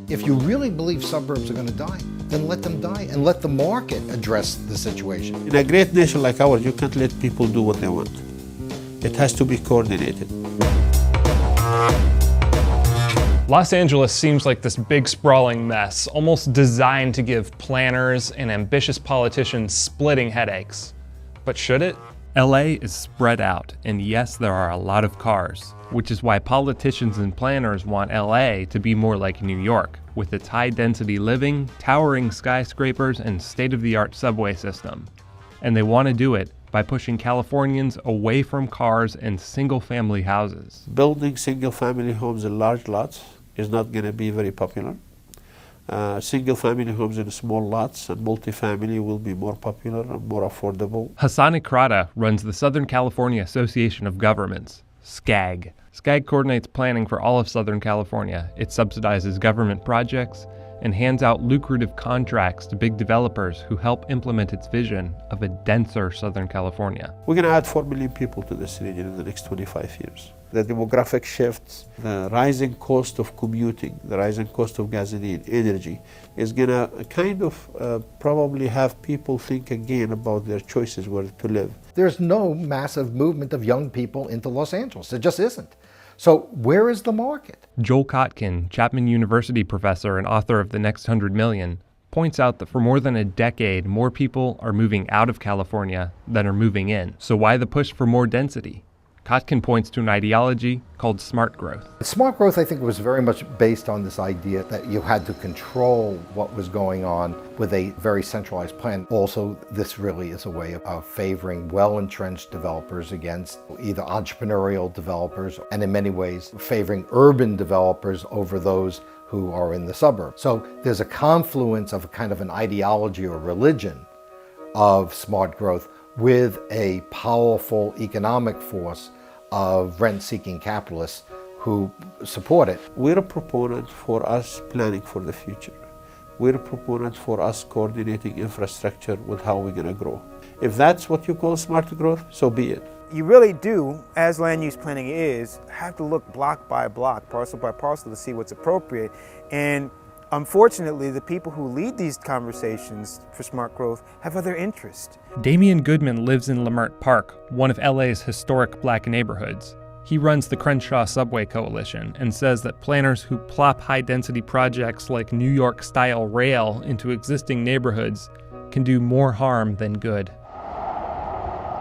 If you really believe suburbs are going to die, then let them die and let the market address the situation. In a great nation like ours, you can't let people do what they want. It has to be coordinated. Los Angeles seems like this big sprawling mess, almost designed to give planners and ambitious politicians splitting headaches. But should it? LA is spread out, and yes, there are a lot of cars, which is why politicians and planners want LA to be more like New York, with its high-density living, towering skyscrapers, and state-of-the-art subway system. And they want to do it by pushing Californians away from cars and single-family houses. Building single-family homes in large lots is not going to be very popular. Single-family homes in small lots and multifamily will be more popular and more affordable. Hassan Ikrada runs the Southern California Association of Governments, SCAG. SCAG coordinates planning for all of Southern California. It subsidizes government projects and hands out lucrative contracts to big developers who help implement its vision of a denser Southern California. We're going to add 4 million people to this region in the next 25 years. The demographic shifts, the rising cost of commuting, the rising cost of gasoline, energy, is going to kind of probably have people think again about their choices where to live. There's no massive movement of young people into Los Angeles. There just isn't. So where is the market? Joel Kotkin, Chapman University professor and author of The Next 100 Million, points out that for more than a decade, more people are moving out of California than are moving in. So why the push for more density? Kotkin points to an ideology called smart growth. Smart growth, I think, was very much based on this idea that you had to control what was going on with a very centralized plan. Also, this really is a way of favoring well-entrenched developers against either entrepreneurial developers, and in many ways favoring urban developers over those who are in the suburbs. So there's a confluence of a kind of an ideology or religion of smart growth with a powerful economic force of rent-seeking capitalists who support it. We're a proponent for us planning for the future. We're a proponent for us coordinating infrastructure with how we're going to grow. If that's what you call smart growth, so be it. You really do, as land use planning is, have to look block by block, parcel by parcel to see what's appropriate. And unfortunately, the people who lead these conversations for smart growth have other interests. Damian Goodman lives in Leimert Park, one of LA's historic black neighborhoods. He runs the Crenshaw Subway Coalition and says that planners who plop high-density projects like New York-style rail into existing neighborhoods can do more harm than good.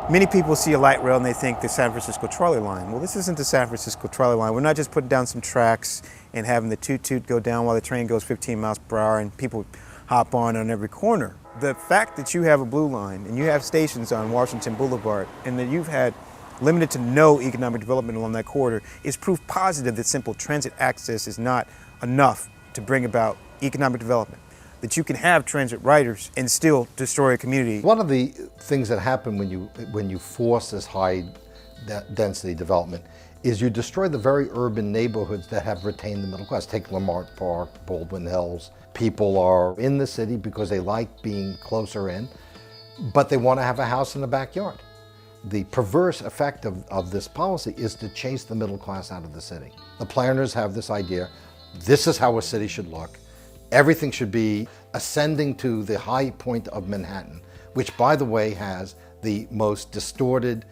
Many people see a light rail and they think the San Francisco trolley line. Well, this isn't the San Francisco trolley line. We're not just putting down some tracks and having the toot-toot go down while the train goes 15 miles per hour and people hop on every corner. The fact that you have a blue line and you have stations on Washington Boulevard and that you've had limited to no economic development along that corridor is proof positive that simple transit access is not enough to bring about economic development. That you can have transit riders and still destroy a community. One of the things that happen when you force this high density development is you destroy the very urban neighborhoods that have retained the middle class. Take Leimert Park, Baldwin Hills. People are in the city because they like being closer in, but they want to have a house in the backyard. The perverse effect of this policy is to chase the middle class out of the city. The planners have this idea, this is how a city should look. Everything should be ascending to the high point of Manhattan, which, by the way, has the most distorted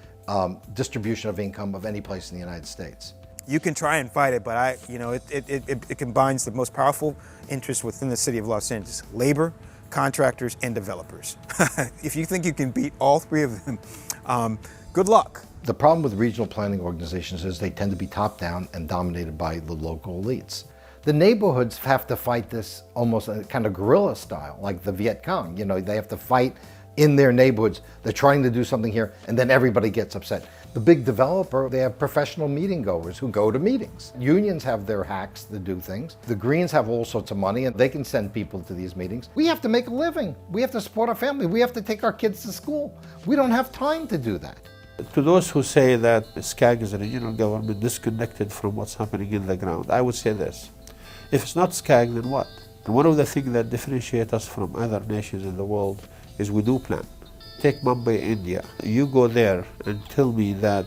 distribution of income of any place in the United States. You can try and fight it, but it combines the most powerful interests within the city of Los Angeles: labor, contractors, and developers. If you think you can beat all three of them, good luck. The problem with regional planning organizations is they tend to be top-down and dominated by the local elites. The neighborhoods have to fight this almost a kind of guerrilla style, like the Viet Cong. You know, they have to fight in their neighborhoods. They're trying to do something here, and then everybody gets upset. The big developer, they have professional meeting goers who go to meetings. Unions have their hacks to do things. The Greens have all sorts of money, and they can send people to these meetings. We have to make a living. We have to support our family. We have to take our kids to school. We don't have time to do that. To those who say that SCAG is a regional government disconnected from what's happening in the ground, I would say this. If it's not SCAG, then what? And one of the things that differentiate us from other nations in the world is we do plan. Take Mumbai, India. You go there and tell me that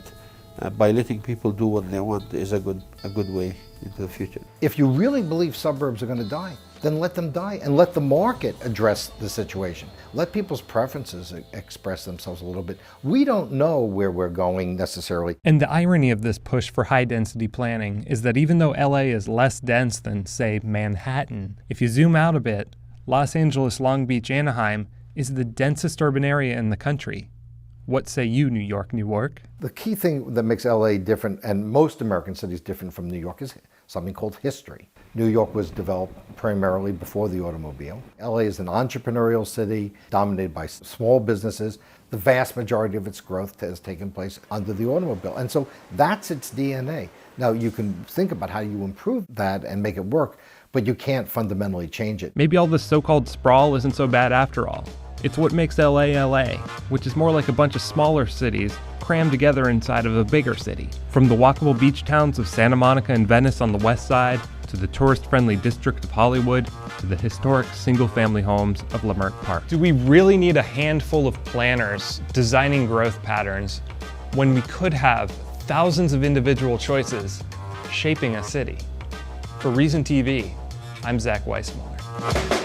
by letting people do what they want is a good way into the future. If you really believe suburbs are going to die, then let them die and let the market address the situation. Let people's preferences express themselves a little bit. We don't know where we're going necessarily. And the irony of this push for high-density planning is that even though LA is less dense than, say, Manhattan, if you zoom out a bit, Los Angeles, Long Beach, Anaheim is the densest urban area in the country. What say you, New York, Newark? The key thing that makes LA different, and most American cities different from New York, is something called history. New York was developed primarily before the automobile. LA is an entrepreneurial city dominated by small businesses. The vast majority of its growth has taken place under the automobile. And so that's its DNA. Now you can think about how you improve that and make it work, but you can't fundamentally change it. Maybe all this so-called sprawl isn't so bad after all. It's what makes LA LA, which is more like a bunch of smaller cities crammed together inside of a bigger city. From the walkable beach towns of Santa Monica and Venice on the west side, to the tourist-friendly district of Hollywood, to the historic single-family homes of Leimert Park. Do we really need a handful of planners designing growth patterns when we could have thousands of individual choices shaping a city? For Reason TV, I'm Zach Weissmuller.